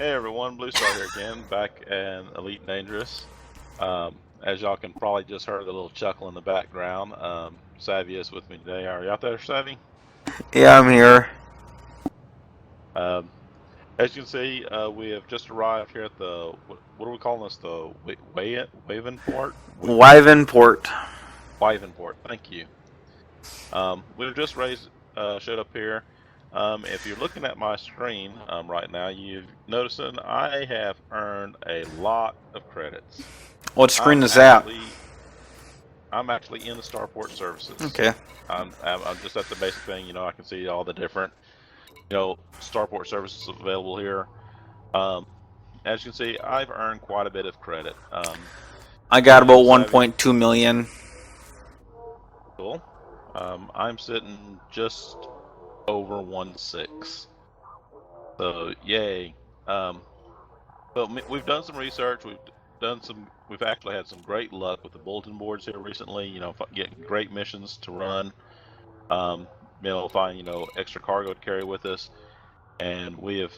Hey everyone, bluestarr here again, back in Elite Dangerous. As y'all can probably just heard a little chuckle in the background, Savvy is with me today. Are you out there, Savvy? Yeah, I'm here. Um, as you can see, we have just arrived here at the, what are we calling this, the Wavenport? Wyvenport. Wavenport, thank you. We've just showed up here. If you're looking at my screen right now, you've noticing I have earned a lot of credits. What I'm screen is that? actually I'm actually in the Starport services. Okay. I'm just at the basic thing. I can see all the different Starport services available here. Um, as you can see, I've earned quite a bit of credit. I got You, about Savvy, 1.2 million. cool. I'm sitting just over 1.6. So yay. Um, but we've done some research. We've actually had some great luck with the bulletin boards here recently. Getting great missions to run. Um, find extra cargo to carry with us, and we have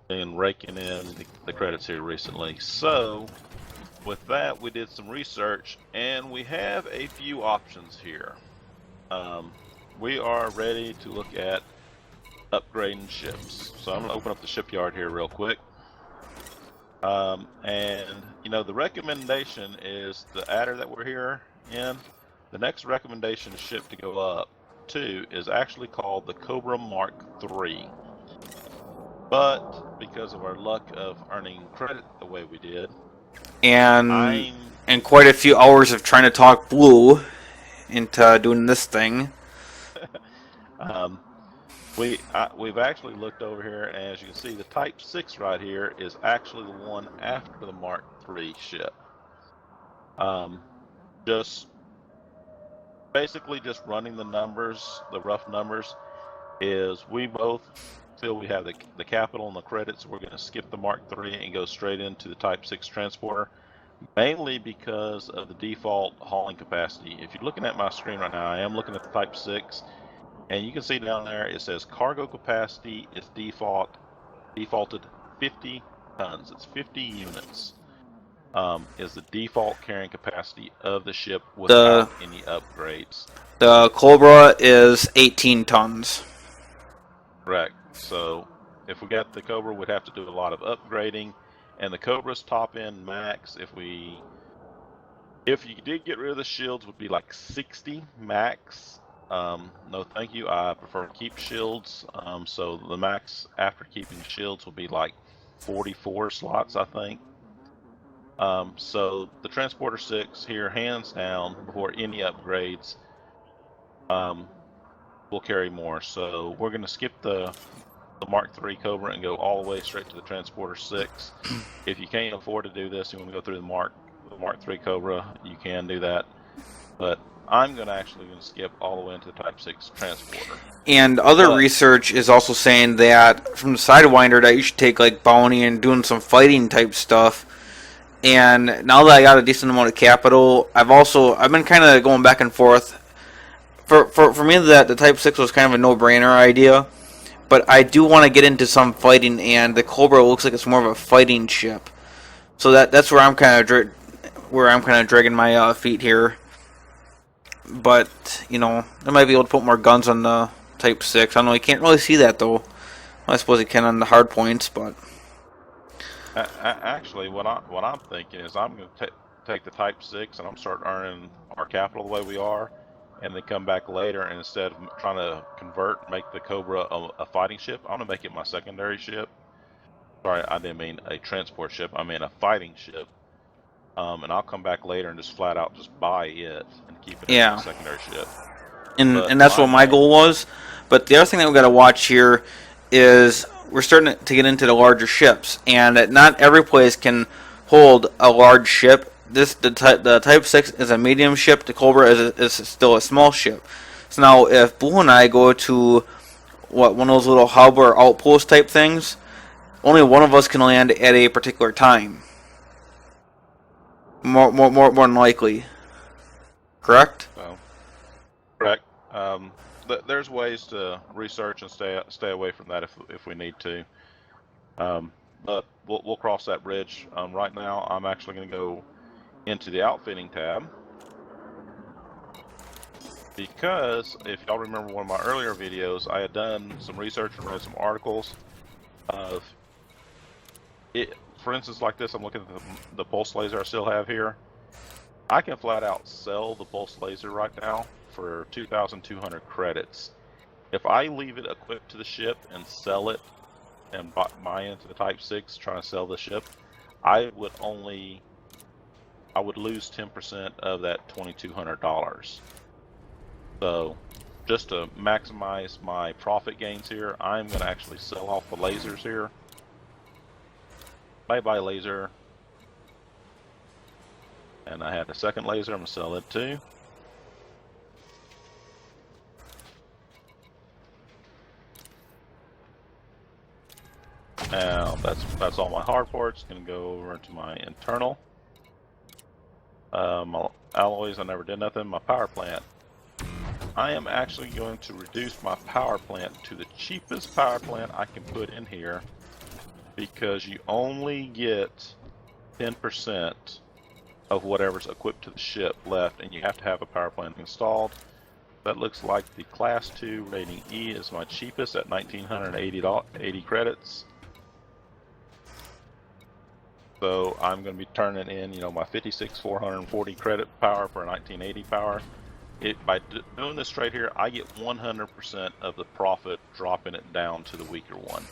been raking in the credits here recently. So with that, we did some research, and we have a few options here. We are ready to look at upgrading ships. So I'm going to open up the shipyard here real quick. And the recommendation is the adder that we're here in. The next recommendation ship to go up to is actually called the Cobra Mark III. But because of our luck of earning credit the way we did, And I'm and quite a few hours of trying to talk blue into doing this thing. um, we've actually looked over here, and as you can see, the Type 6 right here is actually the one after the Mark III ship. Just basically just running the numbers, the rough numbers, is we both feel we have the capital and the credits. We're going to skip the Mark III and go straight into the Type 6 transporter, mainly because of the default hauling capacity. If you're looking at my screen right now, I am looking at the Type 6, and you can see down there it says cargo capacity is defaulted 50 tons. It's 50 units. Is the default carrying capacity of the ship The without any upgrades. the Cobra is 18 tons. Correct. So if we got the Cobra, we'd have to do a lot of upgrading, and the Cobra's top end max, if you did get rid of the shields, would be like 60 max. No, thank you. I prefer to keep shields. So the max after keeping shields will be like 44 slots, I think. So the Transporter 6 here, hands down, before any upgrades, will carry more. So we're going to skip the Mark III Cobra and go all the way straight to the Transporter 6. If you can't afford to do this, you want to go through the Mark III Cobra, you can do that. But I'm going to skip all the way into the Type 6 Transporter. And other But research is also saying that from the Sidewinder that you should take like bounty and doing some fighting type stuff. And now that I got a decent amount of capital, I've been kind of going back and forth. For me, that the Type 6 was kind of a no-brainer idea. But I do want to get into some fighting, and the Cobra looks like it's more of a fighting ship. So that's where I'm kind of dragging my feet here. But I might be able to put more guns on the Type 6. I don't know. You can't really see that though. I suppose you can on the hard points, but actually, what I'm thinking is I'm going to take the Type 6 and I'm start earning our capital the way we are, and then come back later, and instead of trying to make the Cobra a fighting ship, I'm going to make it my secondary ship. Sorry, I didn't mean a transport ship. I mean a fighting ship. And I'll come back later and just flat out just buy it and keep it as my yeah. secondary ship. and But and that's what my goal was. But the other thing that we got to watch here is we're starting to get into the larger ships, and that not every place can hold a large ship. The Type 6 is a medium ship. The Cobra is still a small ship. So now, if Blue and I go to one of those little hub or outpost type things, only one of us can land at a particular time. More than likely, correct? well, correct. There's ways to research and stay away from that if we need to. but we'll cross that bridge. Right now, I'm actually going to go into the outfitting tab, because if y'all remember one of my earlier videos, I had done some research and read some articles of it. For instance, like this, I'm looking at the pulse laser I still have here. I can flat out sell the pulse laser right now for 2,200 credits. If I leave it equipped to the ship and sell it and buy into the Type 6 trying to sell the ship, I would lose 10% of that $2,200. So just to maximize my profit gains here, I'm going to actually sell off the lasers here. Bye-bye laser. And I had a second laser, I'm going to sell it too. Now that's all my hard parts. Going to go over into my internal. My alloys, I never did nothing. My power plant. I am actually going to reduce my power plant to the cheapest power plant I can put in here, because you only get 10% of whatever's equipped to the ship left, and you have to have a power plant installed. That looks like the Class 2 rating E is my cheapest at 1,980 credits. So I'm going to be turning in, my 56,440 credit power for a 1980 power. By doing this trade here, I get 100% of the profit, dropping it down to the weaker one.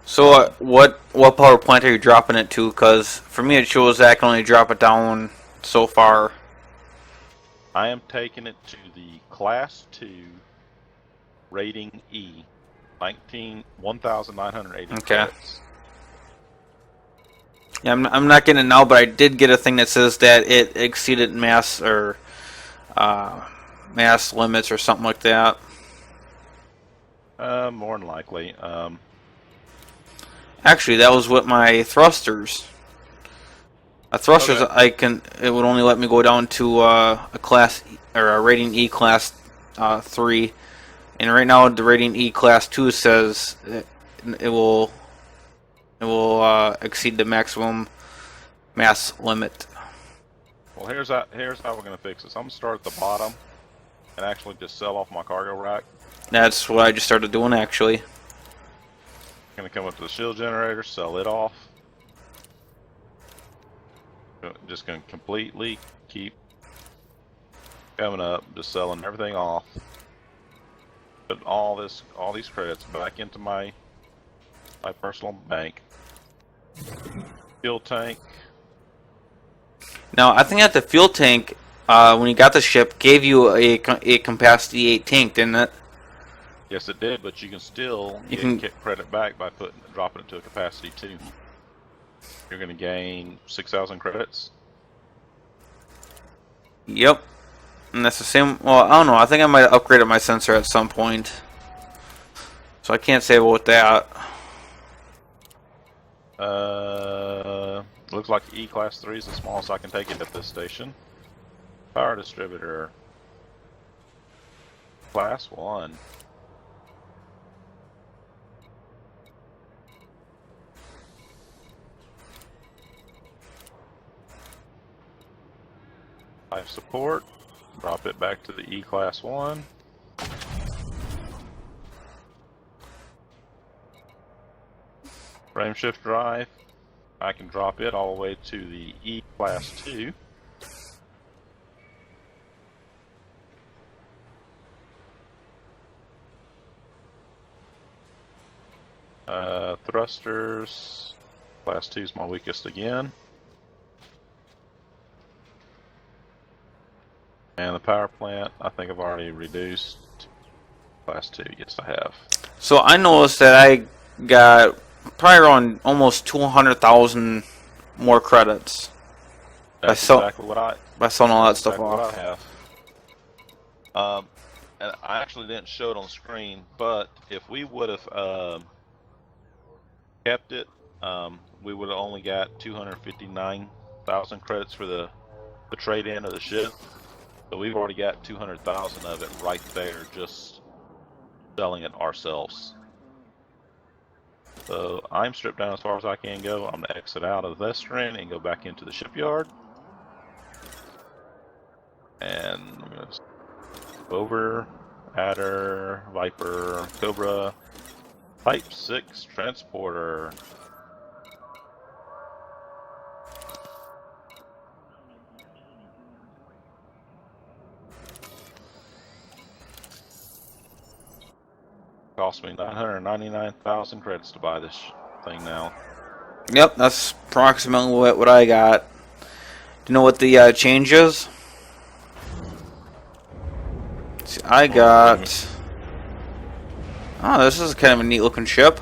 So what power plant are you dropping it to? Because for me it shows that I can only drop it down so far. I am taking it to the Class 2 rating E, 1,980 Okay. credits. Yeah, I'm not getting it now, but I did get a thing that says that it exceeded mass or mass limits or something like that. More than likely. Actually, that was with my thrusters. Thrusters, Okay. it would only let me go down to a class or a rating E class 3, and right now the rating E class 2 says it will exceed the maximum mass limit. Well, here's how we're going to fix this. I'm going to start at the bottom and actually just sell off my cargo rack. That's what I just started doing, actually. I'm going to come up to the shield generator, sell it off. Just going to completely keep coming up, just selling everything off. Put all these credits back into my personal bank. Fuel tank. Now, I think that the fuel tank, when you got the ship, gave you a capacity 8 tank, didn't it? Yes, it did, but you can still get credit back by dropping it to a capacity 2. You're going to gain 6,000 credits. Yep. And that's the same. Well, I don't know. I think I might have upgraded my sensor at some point. So I can't say about that. Looks like E Class 3 is the smallest I can take it at this station. Power distributor. Class 1. Life support. Drop it back to the E Class 1. Frame shift drive. I can drop it all the way to the E Class 2. Thrusters. Class 2 is my weakest again. And the power plant, I think I've already reduced. Class 2, yes I have. So I noticed that I got probably around almost 200,000 more credits. That's exactly what by selling all that stuff off. I have. And I actually didn't show it on the screen, but if we would have kept it, we would have only got 259,000 credits for the trade-in of the ship. So we've already got 200,000 of it right there, just selling it ourselves. So I'm stripped down as far as I can go. I'm gonna exit out of this screen and go back into the shipyard. And I'm gonna go over, Adder, Viper, Cobra, Type 6 Transporter. Cost me 999,000 credits to buy this thing now. Yep, that's approximately what I got. Do you know what the change is? See, I got... Oh, this is kind of a neat looking ship.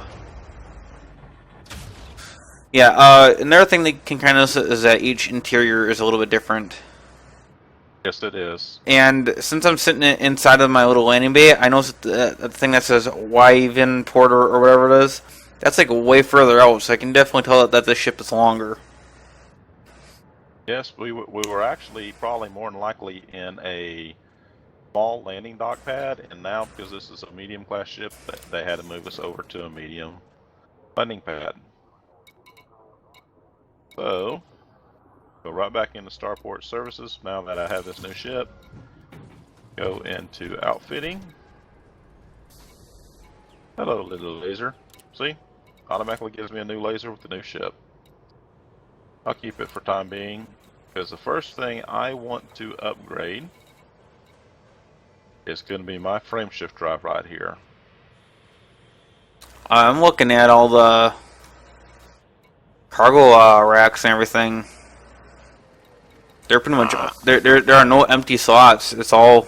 Yeah, another thing that can kind of notice is that each interior is a little bit different. Yes, it is. And since I'm sitting inside of my little landing bay, I noticed the thing that says Wyvern Porter or whatever it is, that's like way further out, so I can definitely tell that the ship is longer. Yes, we were actually probably more than likely in a small landing dock pad, and now because this is a medium class ship, they had to move us over to a medium landing pad. So, go right back into Starport services now that I have this new ship. Go into outfitting. Hello, little laser. See? Automatically gives me a new laser with the new ship. I'll keep it for time being, because the first thing I want to upgrade is going to be my frame shift drive right here. I'm looking at all the cargo racks and everything. They're pretty much there are no empty slots. It's all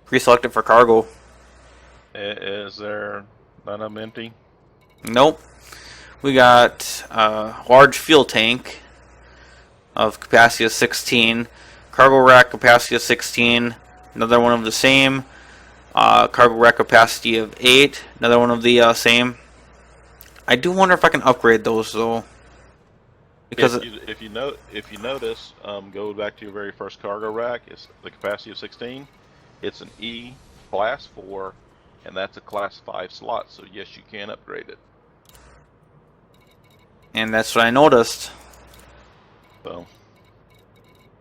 pre-selected for cargo. Is there none of them empty? Nope. We got a large fuel tank of capacity of 16, cargo rack capacity of 16, another one of the same, cargo rack capacity of 8, another one of the same. I do wonder if I can upgrade those though. Because if you notice, go back to your very first cargo rack. It's the capacity of 16. It's an E class 4, and that's a class 5 slot. So yes, you can upgrade it. And that's what I noticed. So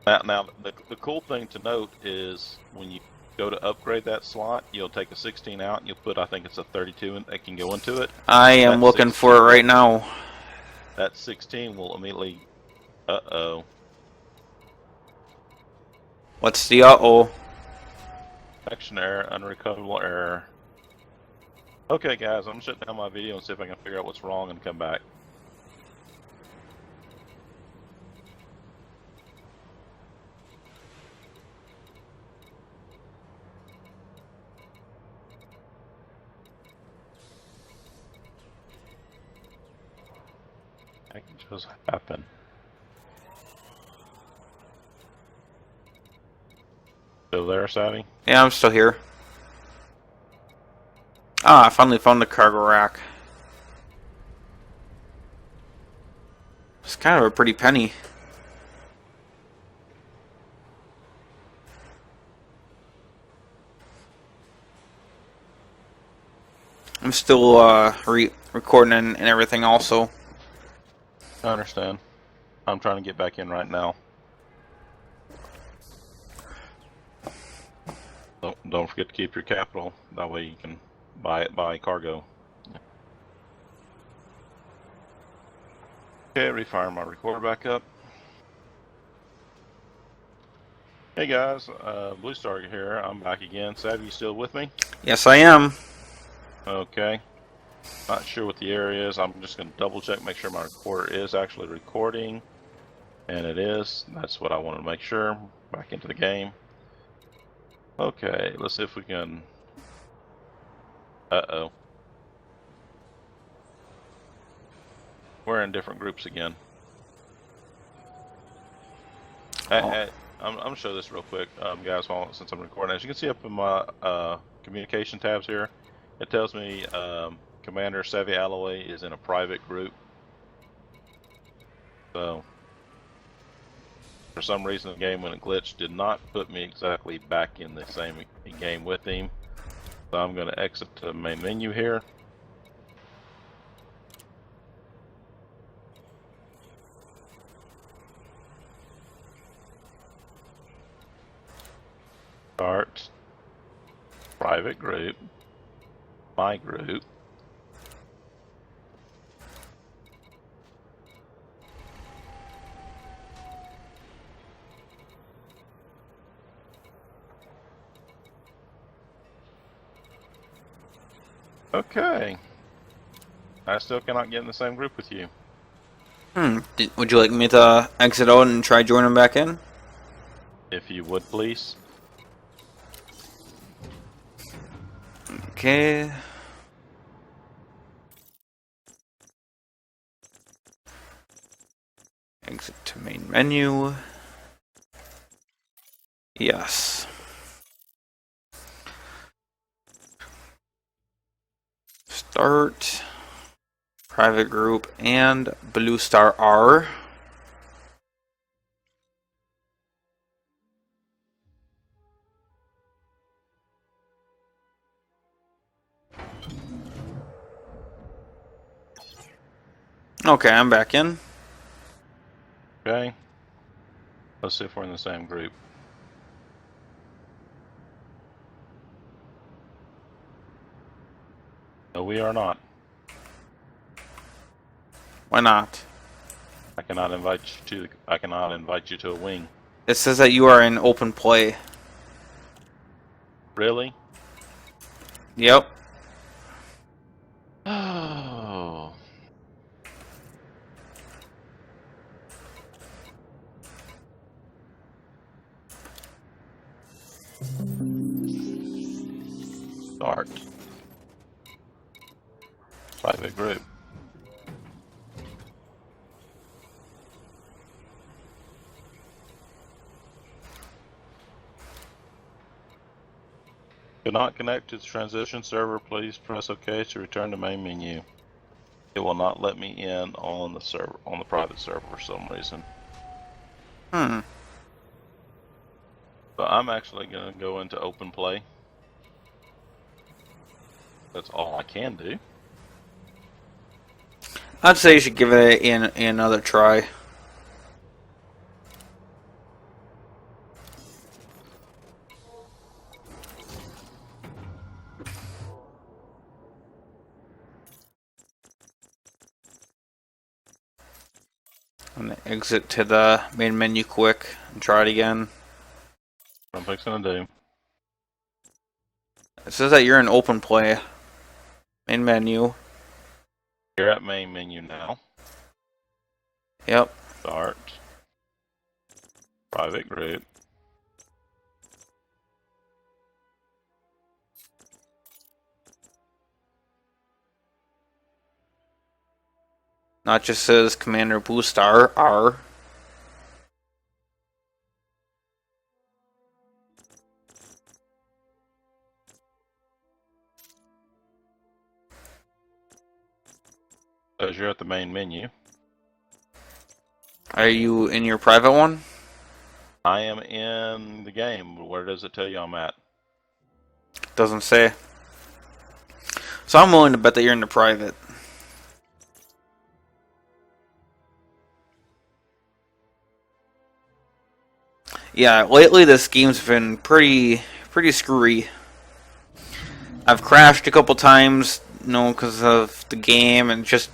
now the cool thing to note is when you go to upgrade that slot, you'll take a 16 out and you'll put, I think it's a 32 that can go into it. I am looking for it right now. That 16 will immediately, uh-oh. What's the uh-oh? Action error, unrecoverable error. Okay guys, I'm gonna shut down my video and see if I can figure out what's wrong and come back. That can just happen. Still there, Savvy? Yeah, I'm still here. Ah, I finally found the cargo rack. It's kind of a pretty penny. I'm still recording and everything also. I understand. I'm trying to get back in right now. Don't forget to keep your capital. That way you can buy cargo. Okay, refire my recorder back up. Hey guys, bluestarr here. I'm back again. Savvy, you still with me? Yes, I am. Okay. Not sure what the error is. I'm just going to double check, make sure my recorder is actually recording. And it is. That's what I want to make sure. Back into the game. Okay, let's see if we can... Uh-oh. We're in different groups again. I'm going to show this real quick, guys, since I'm recording. As you can see up in my communication tabs here, it tells me Commander SavvyAlloy is in a private group. So, for some reason the game when it glitched did not put me exactly back in the same game with him. So I'm going to exit the main menu here. private group, my group. Okay. I still cannot get in the same group with you. Would you like me to exit out and try joining back in? If you would, please. Okay. Exit to main menu. Yes. Start. Private group and bluestarr. Okay, I'm back in. Okay. Let's see if we're in the same group. No, we are not. Why not? I cannot invite you to a wing. It says that you are in open play. Really? Yep. Oh. Start. Private group. Cannot connect to the transition server. Please press OK to return to main menu. It will not let me in on the server, on the private server for some reason. Hmm. But I'm actually going to go into open play. That's all I can do. I'd say you should give it another try. I'm gonna exit to the main menu quick and try it again. What I'm fixing to do. It says that you're in open play. Main menu. You're at main menu now. Yep. Start. Private group. Not just says Commander bluestarr R. Says you're at the main menu. Are you in your private one? I am in the game. Where does it tell you I'm at? Doesn't say. So I'm willing to bet that you're in the private. Yeah, lately this game's been pretty screwy. I've crashed a couple times, you know, because of the game, and just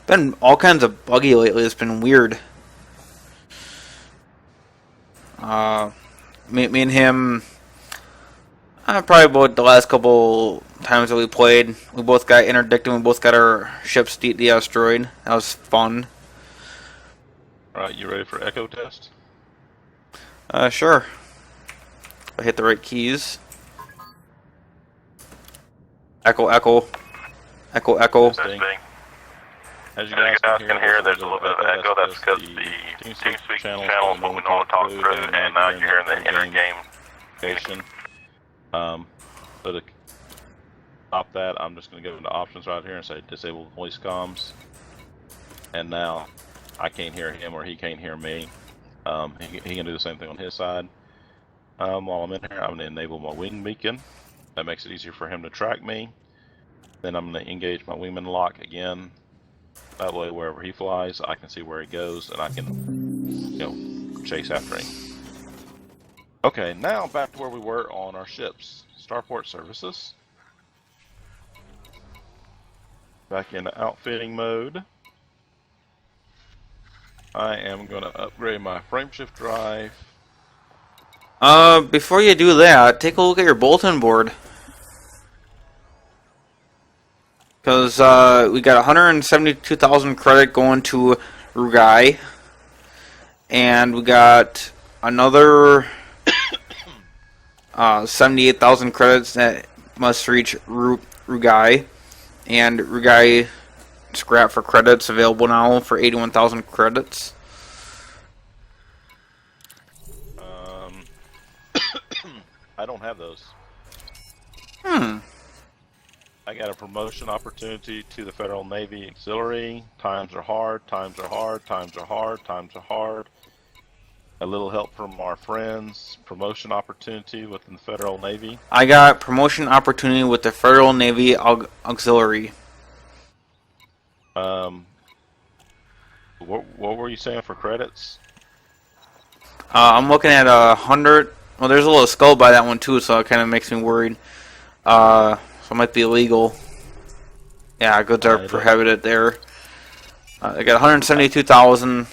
been all kinds of buggy lately. It's been weird. Me and him, probably about the last couple times that we played, we both got interdicted. We both got our ships destroyed. That was fun. Alright, you ready for echo test? Sure. If I hit the right keys. Echo, echo. Echo, echo. Testing. As you guys can hear, there's a little bit of echo. That's because the TeamSpeak channel is what we normally talk through, and now you're hearing the inter-game communication. So to stop that, I'm just going to go into options right here and say disable voice comms. And now I can't hear him or he can't hear me. He can do the same thing on his side. While I'm in here, I'm going to enable my wing beacon. That makes it easier for him to track me. Then I'm going to engage my wingman lock again. That way, wherever he flies, I can see where he goes, and I can, you know, chase after him. Okay, now back to where we were on our ships. Starport services. Back into outfitting mode. I am going to upgrade my frameshift drive. Before you do that, take a look at your bulletin board. Because we got 172,000 credit going to Rugai. And we got another 78,000 credits that must reach Rugai. And Rugai scrap for credits available now for 81,000 credits. I don't have those. I got a promotion opportunity to the Federal Navy Auxiliary. Times are hard, times are hard, times are hard, times are hard. A little help from our friends. Promotion opportunity within the Federal Navy. I got promotion opportunity with the Federal Navy Auxiliary. What were you saying for credits? I'm looking at 100. Well, there's a little skull by that one too, so it kind of makes me worried. So it might be illegal. Yeah, goods are prohibited there. I got 172,000.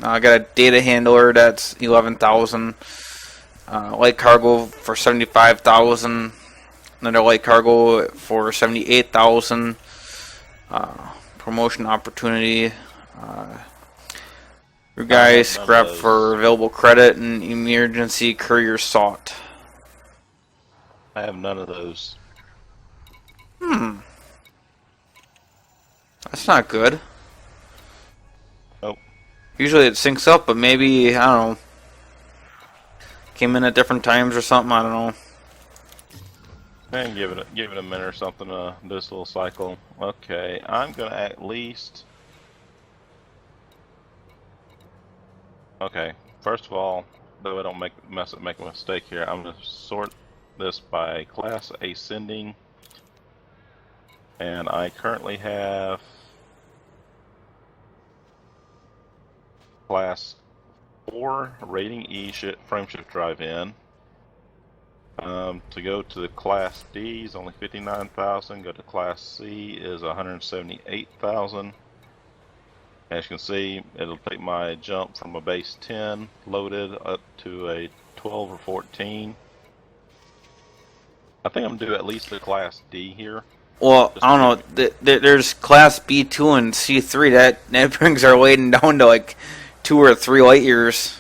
I got a data handler that's 11,000. Light cargo for 75,000. Another light cargo for 78,000. Promotion opportunity. Your guys scrap for available credit and emergency courier sought. I have none of those. That's not good. Nope. Usually it syncs up, but maybe, I don't know, came in at different times or something, I don't know. And give it a minute or something to this little cycle. Okay, I'm gonna at least. Okay, first of all, though I don't make a mistake here, I'm gonna sort this by class ascending, and I currently have class 4 rating E frameshift drive in. To go to the class D is only 59,000. Go to class C is 178,000. As you can see, it'll take my jump from a base 10 loaded up to a 12 or 14. I think I'm gonna do at least the class D here. Well, I don't know. There's class B2 and C3. That brings our weighting down to like 2 or 3 light years.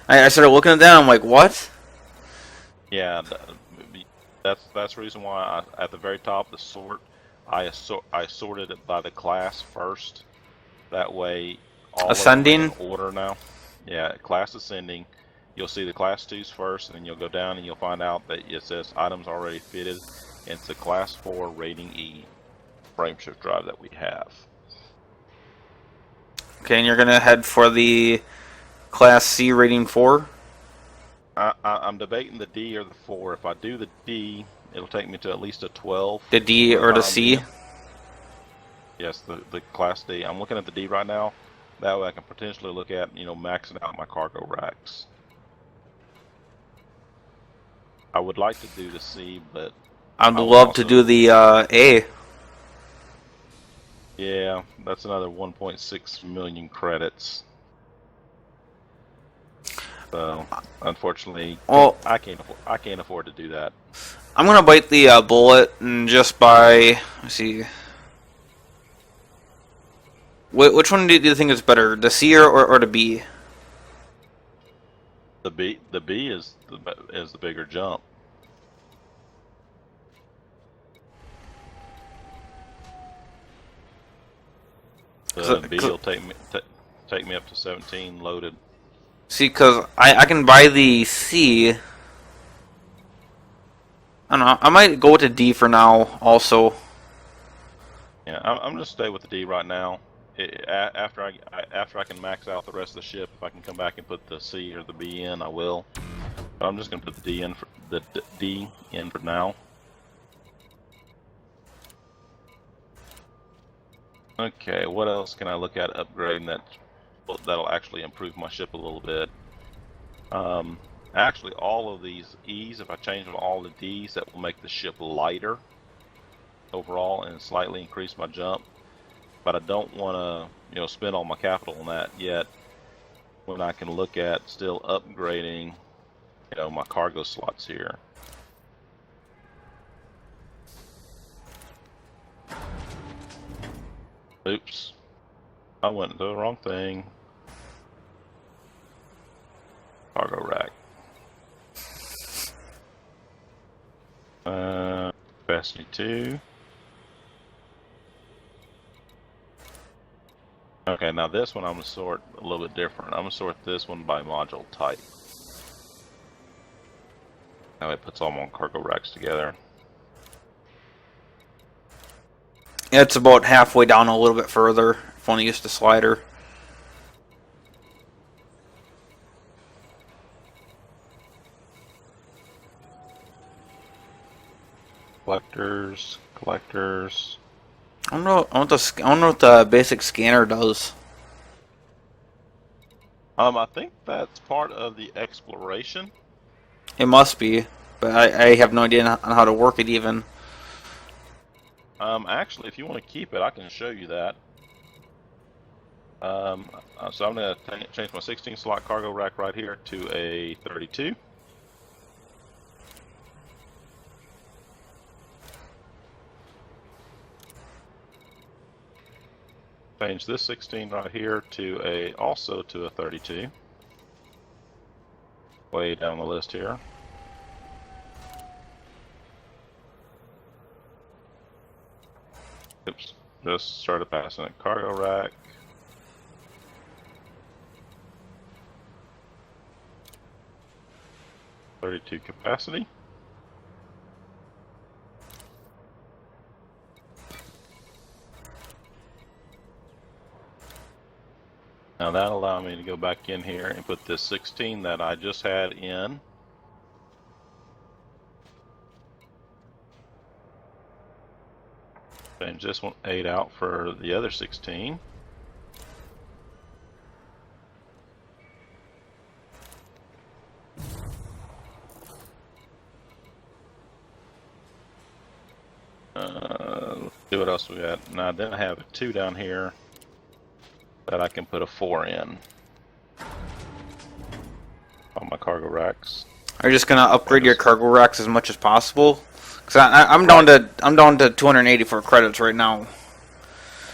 I started looking at that. I'm like, what? Yeah, that's the reason why at the very top the sort I sorted it by the class first. That way, all ascending of them are in order now. Yeah, class ascending. You'll see the class 2s first, and then you'll go down and you'll find out that it says items already fitted into class 4 rating E frameshift drive that we have. Okay, and you're gonna head for the class C rating 4. I'm debating the D or the 4. If I do the D, it'll take me to at least a 12. The D or the C? Yes, the class D. I'm looking at the D right now. That way I can potentially look at, maxing out my cargo racks. I would like to do the C, but I'd love to do the A. Yeah, that's another 1.6 million credits. So, unfortunately, well, I can't afford to do that. I'm gonna bite the bullet and just buy. Let's see. Which one do you think is better, the C or the B? The B is the bigger jump. The B will take me up to 17 loaded. See, because I can buy the C. I don't know. I might go with the D for now. Also. Yeah, I'm gonna stay with the D right now. After I can max out the rest of the ship, if I can come back and put the C or the B in, I will. But I'm just gonna put the D in for now. Okay, what else can I look at upgrading that'll actually improve my ship a little bit? Actually, all of these E's, if I change them to all the D's, that will make the ship lighter overall and slightly increase my jump. But I don't want to, spend all my capital on that yet, when I can look at still upgrading, my cargo slots here. Oops, I went to the wrong thing. Cargo rack. Capacity 2. Okay, now this one I'm going to sort a little bit different. I'm going to sort this one by module type. Now it puts all my cargo racks together. It's about halfway down a little bit further if one used the slider. Collectors. I don't know what the basic scanner does. I think that's part of the exploration. It must be, but I have no idea on how to work it even. Actually, if you want to keep it, I can show you that. So I'm going to change my 16 slot cargo rack right here to a 32. Change this 16 right here to also to a 32. Way down the list here. Oops, just started passing it. Cargo rack. .32 capacity. Now that'll allow me to go back in here and put this 16 that I just had in. Change this one 8 out for the other 16. Let's see what else we got. Now then I have a 2 down here that I can put a 4 in on my cargo racks. Are you just gonna upgrade your cargo racks as much as possible? Cause I'm down to 284 credits right now.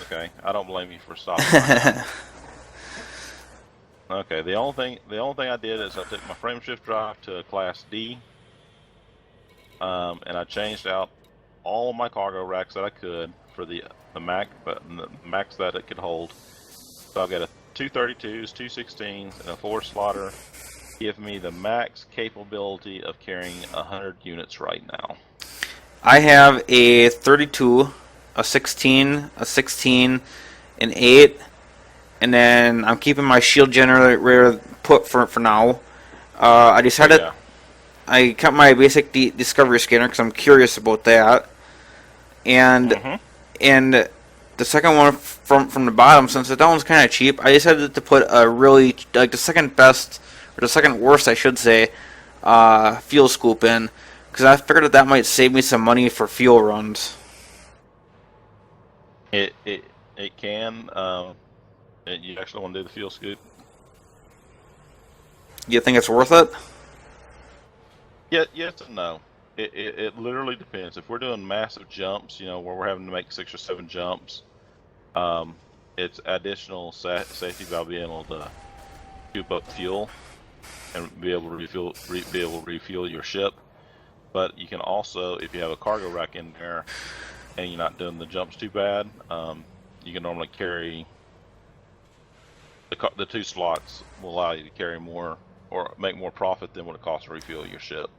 Okay, I don't blame you for stopping. Okay, the only thing I did is I took my frame shift drive to a class D, and I changed out all of my cargo racks that I could for the max that it could hold. So I've got a 232s, 216s, and a 4 slaughter. Give me the max capability of carrying 100 units right now. I have a 32, a 16, a 16, an 8, and then I'm keeping my shield generator put for now. I decided I kept my basic discovery scanner because I'm curious about that, and and the second one from the bottom, since that one's kind of cheap, I decided to put a really the second best or the second worst, I should say, fuel scoop in. Because I figured that might save me some money for fuel runs. It can. You actually want to do the fuel scoop? You think it's worth it? Yeah, yes and no. It literally depends. If we're doing massive jumps, where we're having to make 6 or 7 jumps, it's additional safety by being able to scoop up fuel and be able to refuel your ship. But you can also, if you have a cargo rack in there and you're not doing the jumps too bad, you can normally carry the 2 slots will allow you to carry more or make more profit than what it costs to refuel your ship.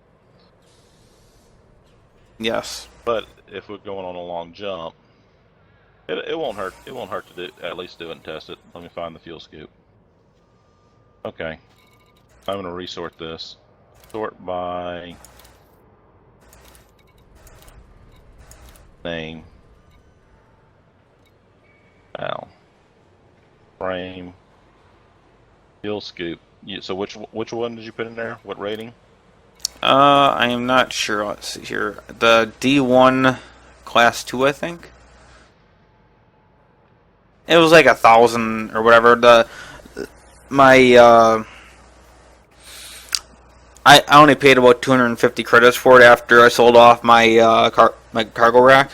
Yes. But if we're going on a long jump, it won't hurt. It won't hurt to at least do it and test it. Let me find the fuel scoop. Okay, I'm going to resort this. Sort by name. Frame. Fuel scoop. So which one did you put in there? What rating? I am not sure. Let's see here. The D1 Class 2, I think. It was like 1,000 or whatever. I only paid about 250 credits for it after I sold off my my cargo rack.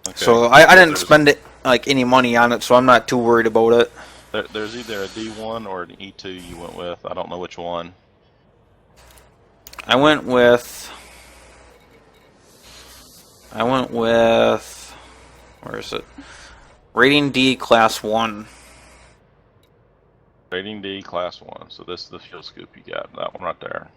Okay. So I didn't spend it like any money on it, so I'm not too worried about it. There's either a D1 or an E2 you went with. I don't know which one. I went with. Where is it? Rating D Class 1. Rating D, Class 1. So this is the fuel scoop you got. That one right there.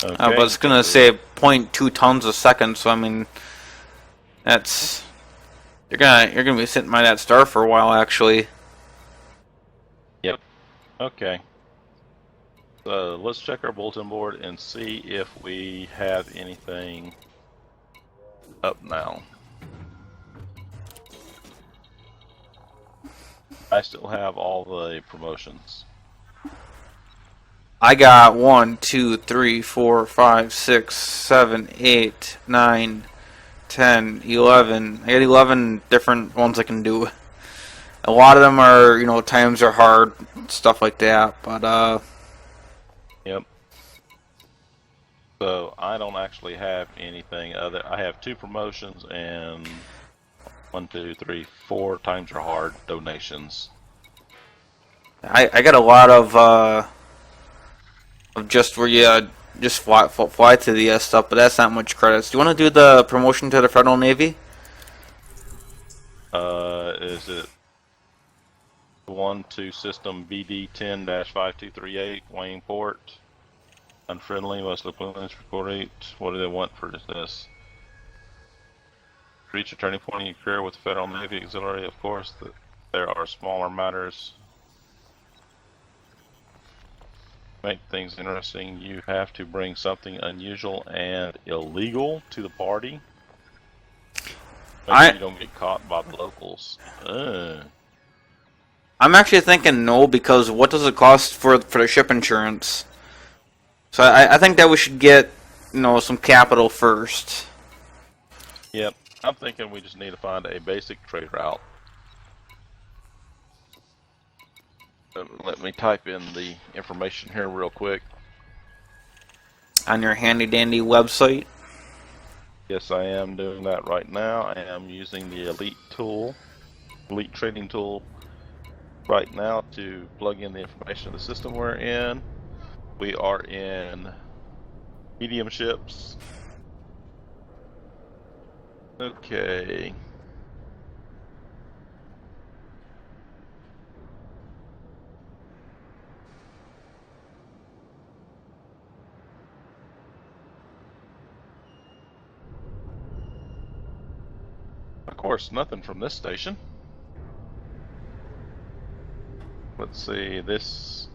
Okay. I was gonna say 0.2 tons a second, so I mean, that's you're gonna be sitting by that star for a while, actually. Yep. Okay. So let's check our bulletin board and see if we have anything up now. I still have all the promotions. I got 1, 2, 3, 4, 5, 6, 7, 8, 9, 10, 11. I got 11 different ones I can do. A lot of them are, times are hard, stuff like that, but Yep. So I don't actually have anything other. I have 2 promotions and 1, 2, 3, 4 times are hard donations. I got a lot of just where you just fly to the stuff, but that's not much credits. Do you want to do the promotion to the Federal Navy? Is it 1 to system BD10-5238 Wayne Port? Unfriendly, must look report. What do they want for this? Reach a turning point in your career with the Federal Navy Auxiliary. Of course, there are smaller matters. Make things interesting. You have to bring something unusual and illegal to the party. Make sure you don't get caught by the locals. I'm actually thinking no, because what does it cost for the ship insurance? So I think that we should get some capital first. Yep, I'm thinking we just need to find a basic trade route. Let me type in the information here real quick. On your handy dandy website. Yes, I am doing that right now. I am using the Elite Trading Tool right now to plug in the information of the system we're in. We are in medium ships. Okay. Of course, nothing from this station. Let's see, this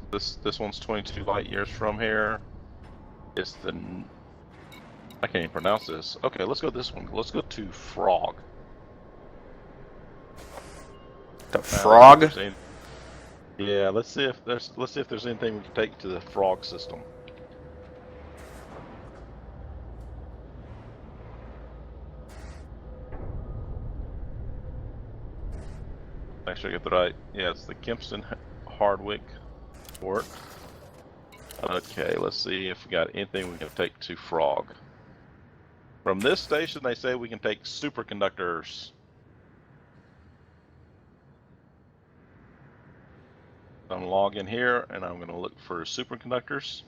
one's 22 light years from here. It's the I can't even pronounce this. Okay, let's go this one. Let's go to Frog. The Frog? Yeah, let's see if there's anything we can take to the Frog system. Make sure I get the right. Yeah, it's the Kempston Hardwick port. Okay, let's see if we got anything we can take to Frog. From this station, they say we can take superconductors. I'm gonna log in here and I'm gonna look for superconductors.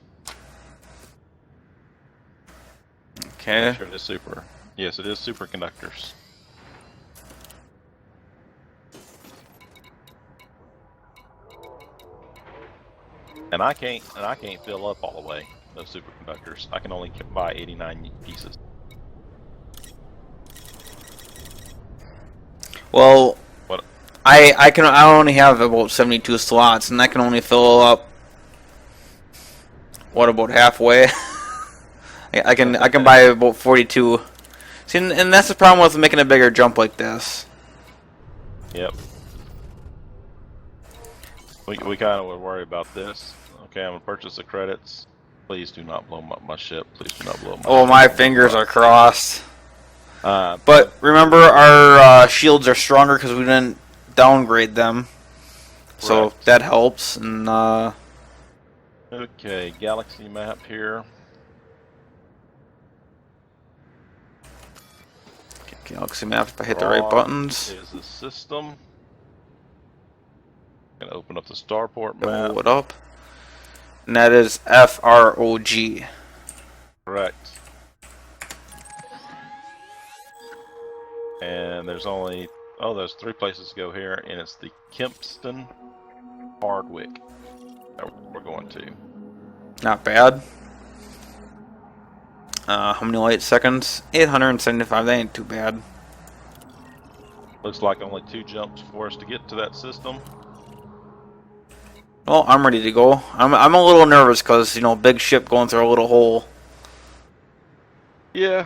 Okay. Make sure it is super. Yes, it is superconductors. And I can't fill up all the way those superconductors. I can only buy 89 pieces. Well, what? I only have about 72 slots, and I can only fill up about halfway. I can buy about 42. See, and that's the problem with making a bigger jump like this. Yep. We kind of were worried about this. Okay, I'm gonna purchase the credits. Please do not blow up my ship. Please do not blow up my Oh, ship. my fingers are crossed. But But remember, our shields are stronger because we didn't downgrade them. So correct. that helps. And Okay, galaxy map here. Galaxy map, if I hit the right Raw buttons. is the system. Gonna open up the Starport Blow map. it up. And that is FROG. Correct. And there's only there's 3 places to go here, and it's the Kempston Hardwick that we're going to. Not bad. How many light seconds? 875. That ain't too bad. Looks like only 2 jumps for us to get to that system. Well, I'm ready to go. I'm a little nervous because, you know, big ship going through a little hole. Yeah.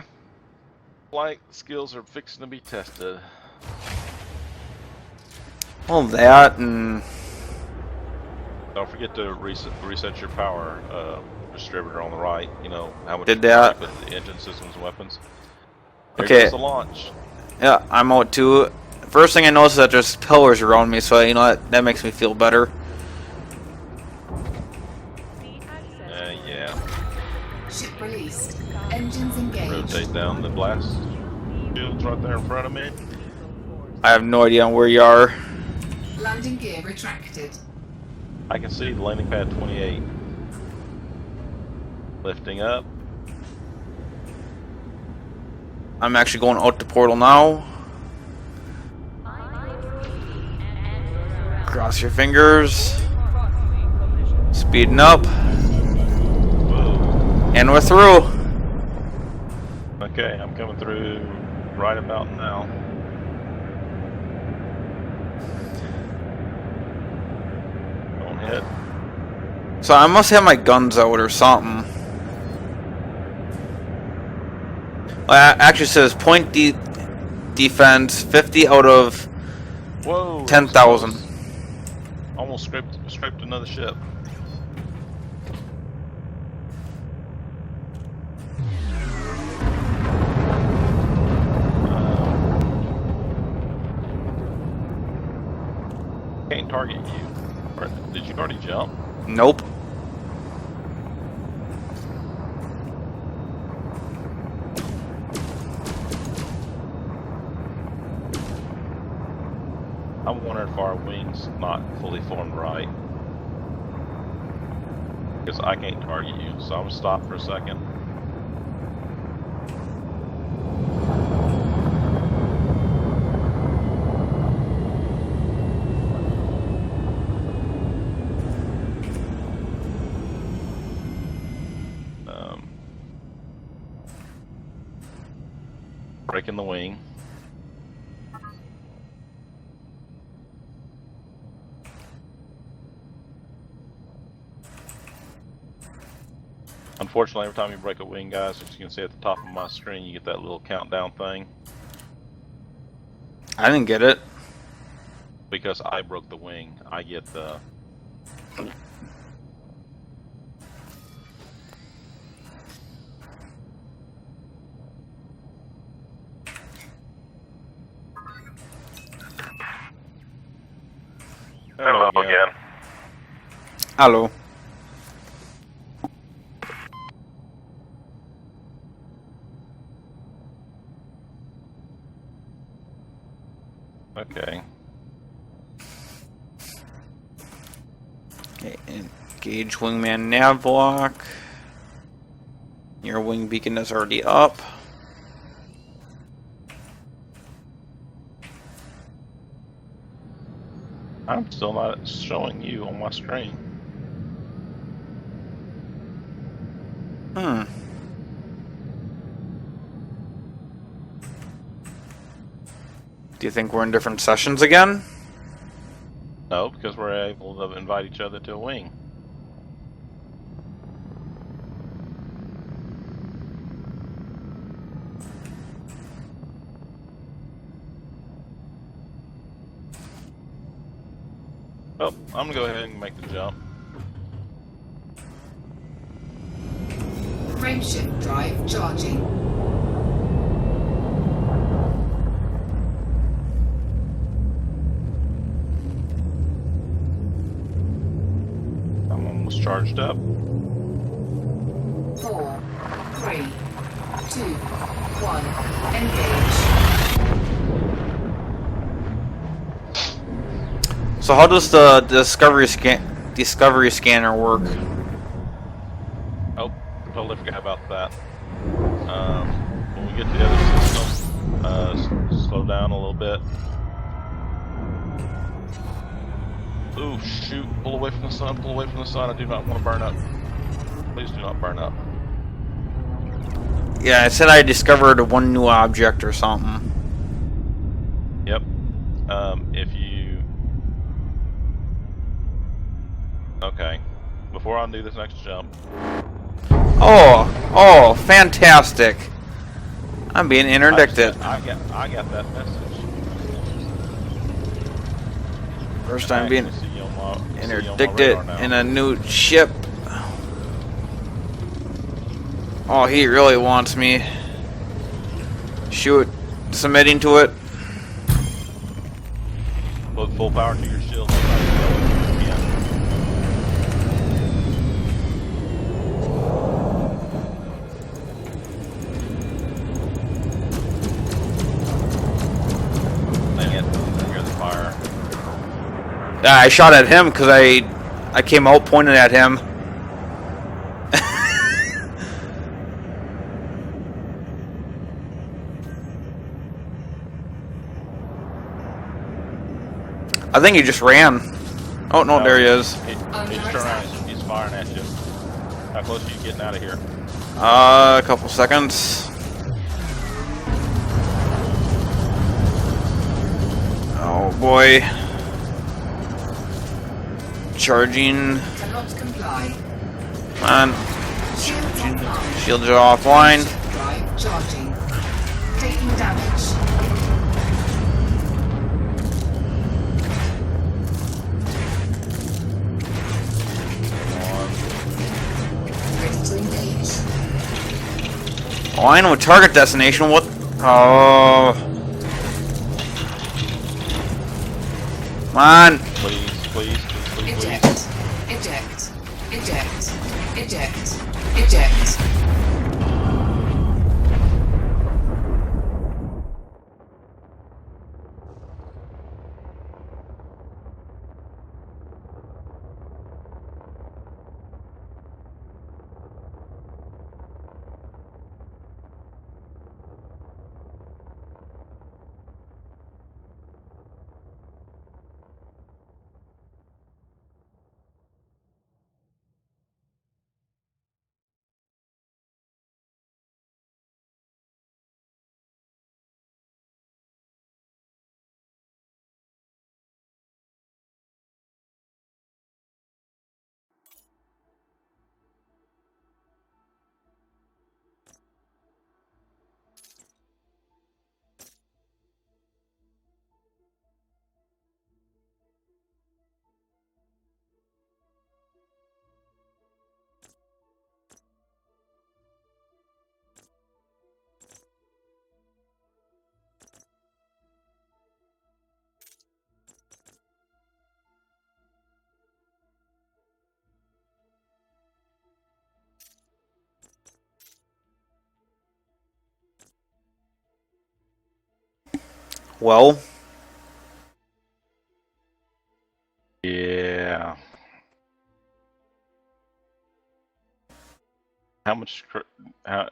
Flight skills are fixing to be tested. Well, that and Don't forget to reset your power distributor on the right. You know how much Did you that. with the engine systems and weapons. There Okay. goes the launch. yeah, I'm out too. First thing I noticed is that there's pillars around me, so you know that makes me feel better. Yeah. Ship released. Engines engaged. Rotate down the blast shields right there in front of me. I have no idea where you are. Landing gear retracted. I can see the landing pad 28 lifting up. I'm actually going out the portal now. Cross your fingers. Speeding up. Whoa. And we're through. Okay, I'm coming through right about now. Don't hit. So I must have my guns out or something. Well, it actually says point defense 50 out of Whoa! 10,000. Almost scraped another ship. Can't target you. Or did you already jump? Nope. I'm wondering if our wings not fully formed right. Because I can't target you, so I'm gonna stop for a second. Breaking the wing. Unfortunately, every time you break a wing, guys, as you can see at the top of my screen, you get that little countdown thing. I didn't get it. Because I broke the wing, I get the... Hello again. Hello. Okay. Okay, engage wingman nav block. Your wing beacon is already up. I'm still not showing you on my screen. Hmm. Do you think we're in different sessions again? No, because we're able to invite each other to a wing. Oh, I'm gonna go ahead and make the jump. Frameshift drive charging. I'm almost charged up. 4, 3, 2, 1. Engage. So how does the discovery scanner work? Oh, totally forgot about that. When we get to the other system, slow down a little bit. Ooh, shoot. Pull away from the sun, pull away from the sun. I do not want to burn up. Please do not burn up. Yeah, it said I discovered one new object or something. Yep. If you... Okay. Before I do this next jump... Oh, fantastic. I'm being interdicted. I got that message. First time being See you on my interdicted radar now. in a new ship. Oh, he really wants me. Shoot. Submitting to it. Put full power to your shield. Dang it. I hear the fire. I shot at him because I came out pointing at him. I think he just ran. Oh no, there he is. He's turning around. He's firing at you. How close are you getting out of here? A couple seconds. Oh boy. Charging. Cannot comply. Come on. Shields online. Shields are offline. Frameshift drive charging. Taking damage. Ready to engage. Oh, I know a target destination. What? Oh. Come on. Please, please, please, please, please. Eject. Eject. Eject. Eject. Eject. Well. Yeah. How much? How?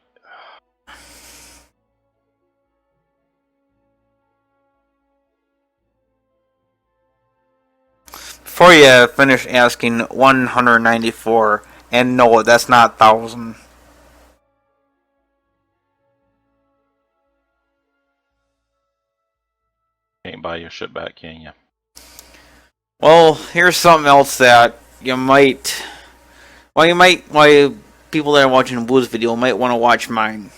Before you finish asking, 194, and no, that's not 1,000. Can't buy your ship back, can you? Well, here's something else that you might, why people that are watching Blue's video might want to watch mine.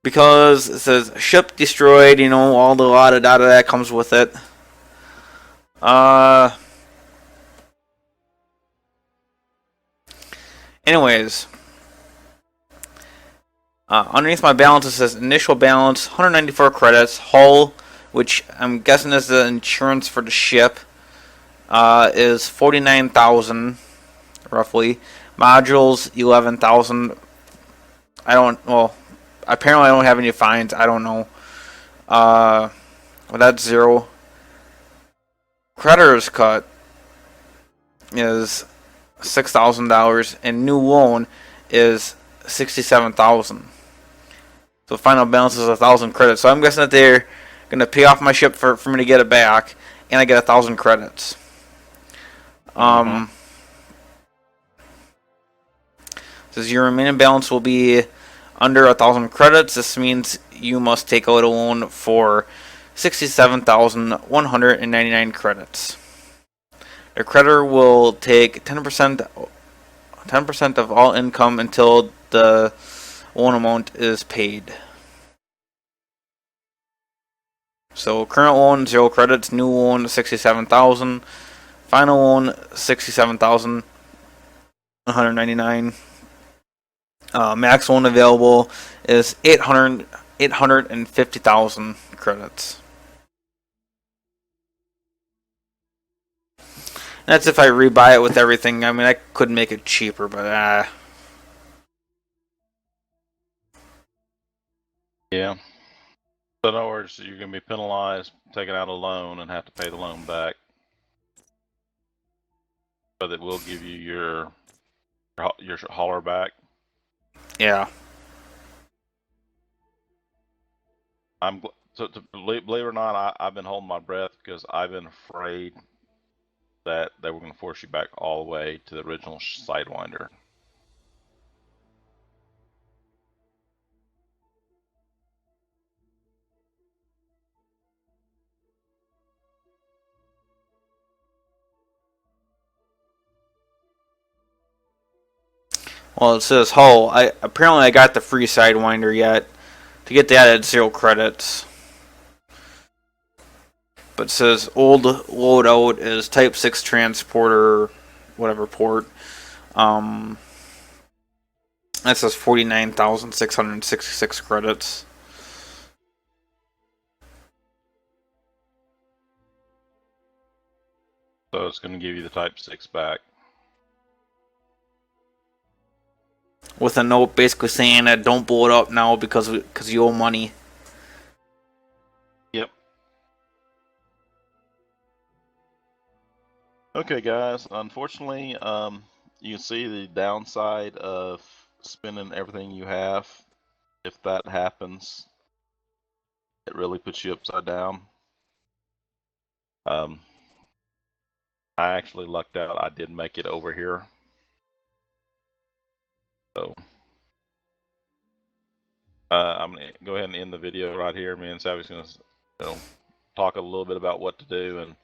Because it says ship destroyed, you know, all the lot of data that comes with it. Uh. Anyways, underneath my balance it says initial balance 194 credits. Hull, which I'm guessing is the insurance for the ship, is 49,000 roughly. Modules 11,000. I don't. Well, apparently I don't have any fines. I don't know. Well, that's 0. Creditor's cut is $6,000, and new loan is 67,000. So final balance is 1,000 credits. So I'm guessing that they're gonna pay off my ship for me to get it back, and I get 1,000 credits. Says your remaining balance will be under 1,000 credits. This means you must take out a loan for 67,199 credits. The creditor will take 10% of all income until the loan amount is paid. So current loan 0 credits, new loan 67,000, final loan 67,199. Max loan available is 850,000 credits. That's if I rebuy it with everything. I mean, I could make it cheaper, but Yeah. So in other words, you're going to be penalized taking out a loan and have to pay the loan back. But it will give you your hauler back. yeah. Believe it or not, I've been holding my breath because I've been afraid that they were going to force you back all the way to the original Sidewinder. Well, it says hull. Apparently I got the free Sidewinder yet. To get that, it's 0 credits. But it says old loadout is Type 6 transporter, whatever port. That says 49,666 credits. So it's going to give you the Type 6 back. With a note basically saying that don't blow it up now because you owe money. Yep. Okay, guys. Unfortunately, you can see the downside of spending everything you have. If that happens, it really puts you upside down. I actually lucked out. I did make it over here. So I'm gonna go ahead and end the video right here. Me and Savvy's gonna talk a little bit about what to do and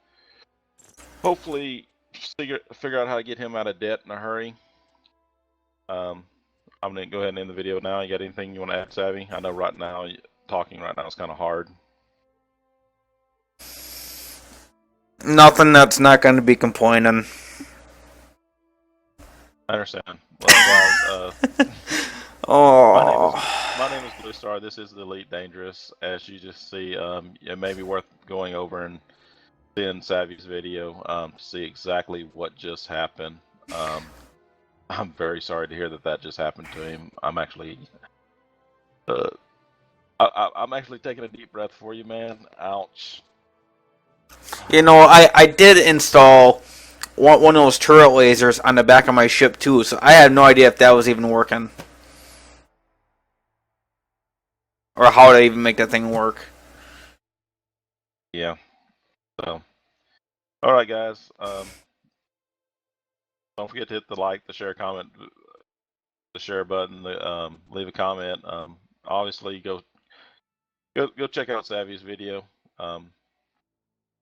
hopefully figure out how to get him out of debt in a hurry. I'm gonna go ahead and end the video now. You got anything you want to add, Savvy? I know right now talking right now is kind of hard. Nothing that's not going to be complaining. I understand. Well, guys, Oh. my name is bluestarr. This is the Elite Dangerous. As you just see, it may be worth going over and seeing Savvy's video to see exactly what just happened. I'm very sorry to hear that just happened to him. I'm actually, I'm actually taking a deep breath for you, man. Ouch. You know, I did install one of those turret lasers on the back of my ship too, so I have no idea if that was even working. Or how to even make that thing work. Yeah. So, all right, guys. Don't forget to hit the like, the share, comment, the share button. Leave a comment. Obviously, go check out Savvy's video.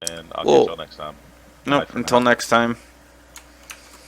And I'll catch y'all next time. Nope. Until next time.